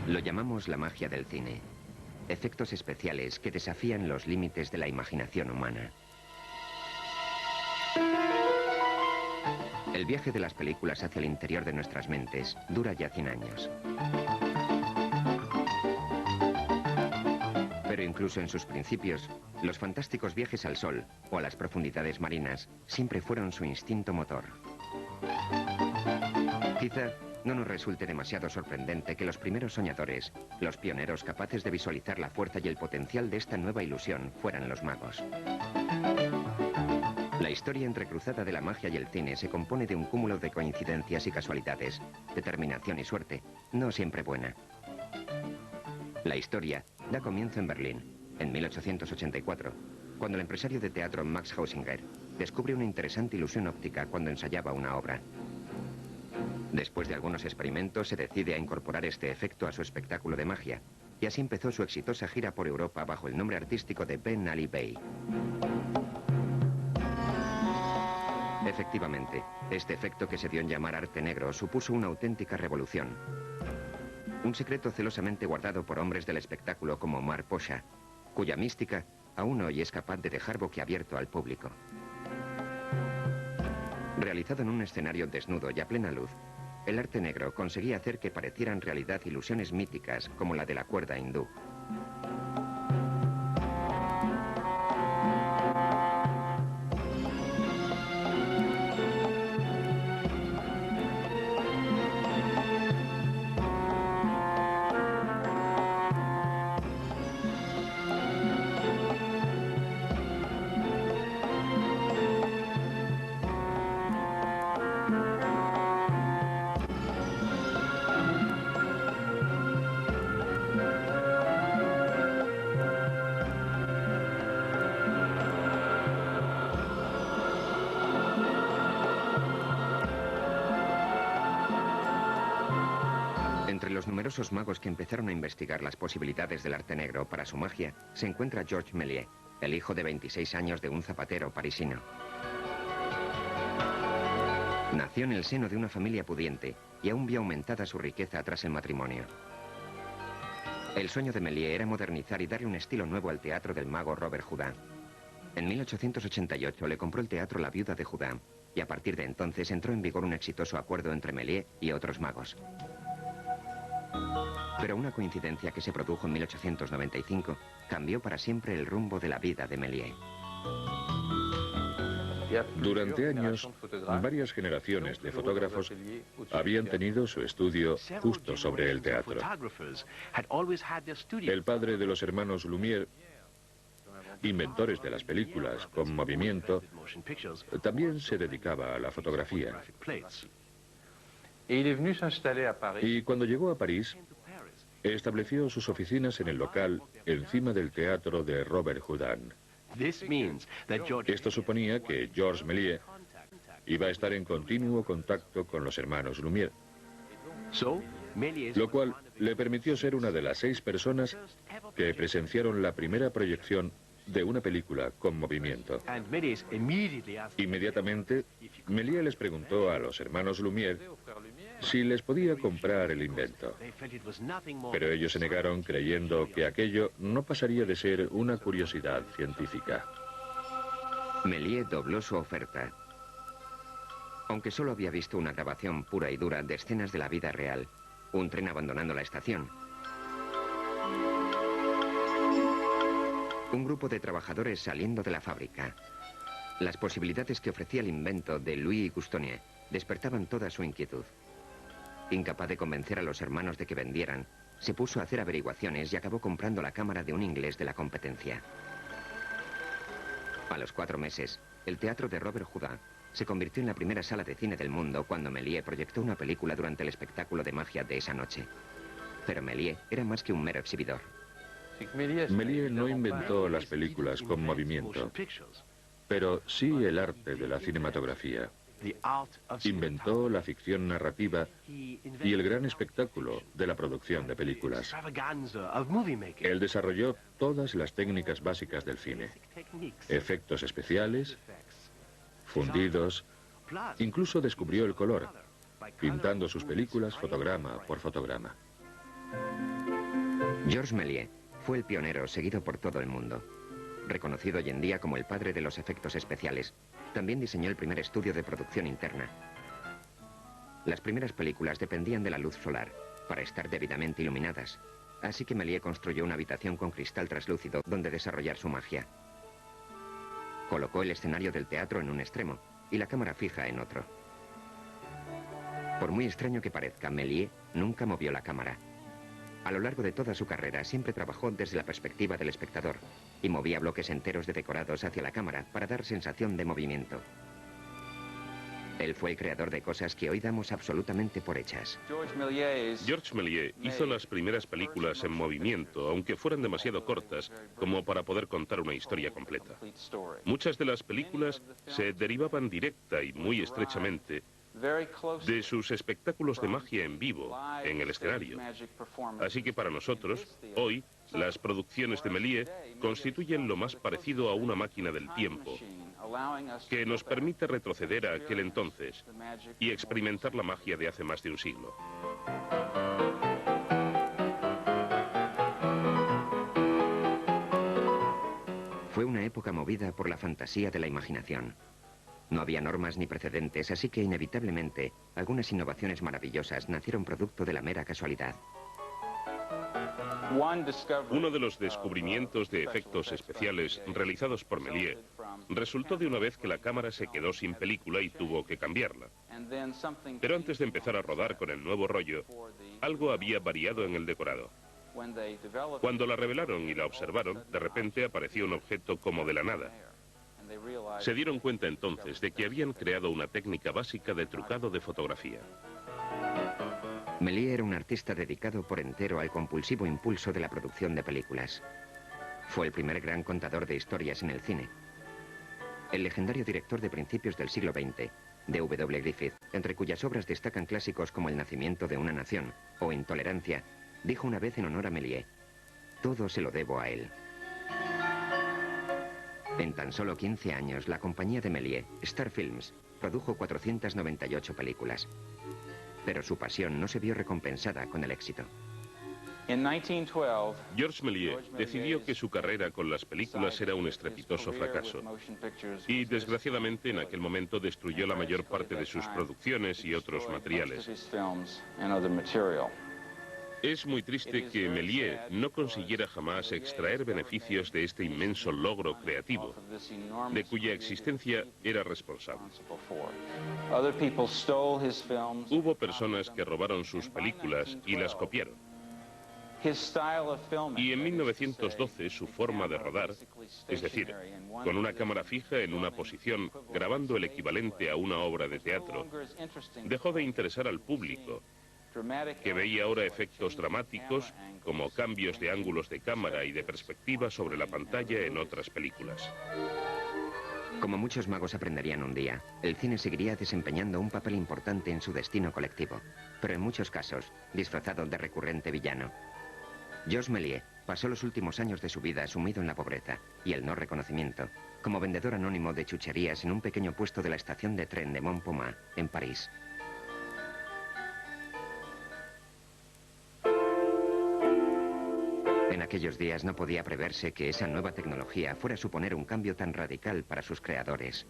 Lo llamamos la magia del cine. Efectos especiales que desafían los límites de la imaginación humana. El viaje de las películas hacia el interior de nuestras mentes dura ya 100 años. Pero incluso en sus principios, los fantásticos viajes al sol o a las profundidades marinas siempre fueron su instinto motor. Quizá no nos resulte demasiado sorprendente que los primeros soñadores, los pioneros capaces de visualizar la fuerza y el potencial de esta nueva ilusión, fueran los magos. La historia entrecruzada de la magia y el cine se compone de un cúmulo de coincidencias y casualidades, determinación y suerte, no siempre buena. La historia da comienzo en Berlín, en 1884, cuando el empresario de teatro Max Hausinger descubre una interesante ilusión óptica cuando ensayaba una obra. Después de algunos experimentos se decide a incorporar este efecto a su espectáculo de magia, y así empezó su exitosa gira por Europa bajo el nombre artístico de Ben Ali Bey. Efectivamente, este efecto que se dio en llamar arte negro supuso una auténtica revolución. Un secreto celosamente guardado por hombres del espectáculo como Omar Posha, cuya mística aún hoy es capaz de dejar boquiabierto al público. Realizado en un escenario desnudo y a plena luz, el arte negro conseguía hacer que parecieran realidad ilusiones míticas como la de la cuerda hindú. Entre los numerosos magos que empezaron a investigar las posibilidades del arte negro para su magia, se encuentra Georges Méliès, el hijo de 26 años de un zapatero parisino. Nació en el seno de una familia pudiente y aún vio aumentada su riqueza tras el matrimonio. El sueño de Méliès era modernizar y darle un estilo nuevo al teatro del mago Robert Houdin. En 1888 le compró el teatro La Viuda de Houdin y a partir de entonces entró en vigor un exitoso acuerdo entre Méliès y otros magos. Pero una coincidencia que se produjo en 1895 cambió para siempre el rumbo de la vida de Méliès. Durante años, varias generaciones de fotógrafos habían tenido su estudio justo sobre el teatro. El padre de los hermanos Lumière, inventores de las películas con movimiento, también se dedicaba a la fotografía. Y cuando llegó a París, estableció sus oficinas en el local encima del teatro de Robert Houdin. Esto suponía que Georges Méliès iba a estar en continuo contacto con los hermanos Lumière, lo cual le permitió ser una de las 6 personas que presenciaron la primera proyección de una película con movimiento. Inmediatamente, Méliès les preguntó a los hermanos Lumière si les podía comprar el invento. Pero ellos se negaron creyendo que aquello no pasaría de ser una curiosidad científica. Méliès dobló su oferta. Aunque solo había visto una grabación pura y dura de escenas de la vida real, un tren abandonando la estación, un grupo de trabajadores saliendo de la fábrica, las posibilidades que ofrecía el invento de Louis Gustonier despertaban toda su inquietud. Incapaz de convencer a los hermanos de que vendieran, se puso a hacer averiguaciones y acabó comprando la cámara de un inglés de la competencia. A los 4 meses, el teatro de Robert Houdin se convirtió en la primera sala de cine del mundo cuando Méliès proyectó una película durante el espectáculo de magia de esa noche. Pero Méliès era más que un mero exhibidor. Méliès no inventó las películas con movimiento, pero sí el arte de la cinematografía. Inventó la ficción narrativa y el gran espectáculo de la producción de películas. Él desarrolló todas las técnicas básicas del cine: efectos especiales, fundidos, incluso descubrió el color, pintando sus películas fotograma por fotograma. Georges Méliès fue el pionero seguido por todo el mundo. Reconocido hoy en día como el padre de los efectos especiales, también diseñó el primer estudio de producción interna. Las primeras películas dependían de la luz solar para estar debidamente iluminadas, así que Méliès construyó una habitación con cristal translúcido donde desarrollar su magia. Colocó el escenario del teatro en un extremo y la cámara fija en otro. Por muy extraño que parezca, Méliès nunca movió la cámara. A lo largo de toda su carrera siempre trabajó desde la perspectiva del espectador y movía bloques enteros de decorados hacia la cámara para dar sensación de movimiento. Él fue el creador de cosas que hoy damos absolutamente por hechas. Georges Méliès hizo las primeras películas en movimiento, aunque fueran demasiado cortas como para poder contar una historia completa. Muchas de las películas se derivaban directa y muy estrechamente de sus espectáculos de magia en vivo, en el escenario. Así que para nosotros, hoy, las producciones de Méliès constituyen lo más parecido a una máquina del tiempo, que nos permite retroceder a aquel entonces y experimentar la magia de hace más de un siglo. Fue una época movida por la fantasía de la imaginación. No había normas ni precedentes, así que inevitablemente algunas innovaciones maravillosas nacieron producto de la mera casualidad. Uno de los descubrimientos de efectos especiales realizados por Méliès resultó de una vez que la cámara se quedó sin película y tuvo que cambiarla. Pero antes de empezar a rodar con el nuevo rollo, algo había variado en el decorado. Cuando la revelaron y la observaron, de repente apareció un objeto como de la nada. Se dieron cuenta entonces de que habían creado una técnica básica de trucado de fotografía. Méliès era un artista dedicado por entero al compulsivo impulso de la producción de películas. Fue el primer gran contador de historias en el cine. El legendario director de principios del siglo XX, D.W. Griffith, entre cuyas obras destacan clásicos como El nacimiento de una nación o Intolerancia, dijo una vez en honor a Méliès: todo se lo debo a él. En tan solo 15 años, la compañía de Méliès, Star Films, produjo 498 películas. Pero su pasión no se vio recompensada con el éxito. Georges Méliès decidió que su carrera con las películas era un estrepitoso fracaso. Y desgraciadamente en aquel momento destruyó la mayor parte de sus producciones y otros materiales. Es muy triste que Méliès no consiguiera jamás extraer beneficios de este inmenso logro creativo, de cuya existencia era responsable. Hubo personas que robaron sus películas y las copiaron. Y en 1912 su forma de rodar, es decir, con una cámara fija en una posición, grabando el equivalente a una obra de teatro, dejó de interesar al público, que veía ahora efectos dramáticos como cambios de ángulos de cámara y de perspectiva sobre la pantalla en otras películas. Como muchos magos aprenderían un día, el cine seguiría desempeñando un papel importante en su destino colectivo, pero en muchos casos disfrazado de recurrente villano. Georges Méliès pasó los últimos años de su vida sumido en la pobreza y el no reconocimiento, como vendedor anónimo de chucherías en un pequeño puesto de la estación de tren de Montparnasse, en París. En aquellos días no podía preverse que esa nueva tecnología fuera a suponer un cambio tan radical para sus creadores.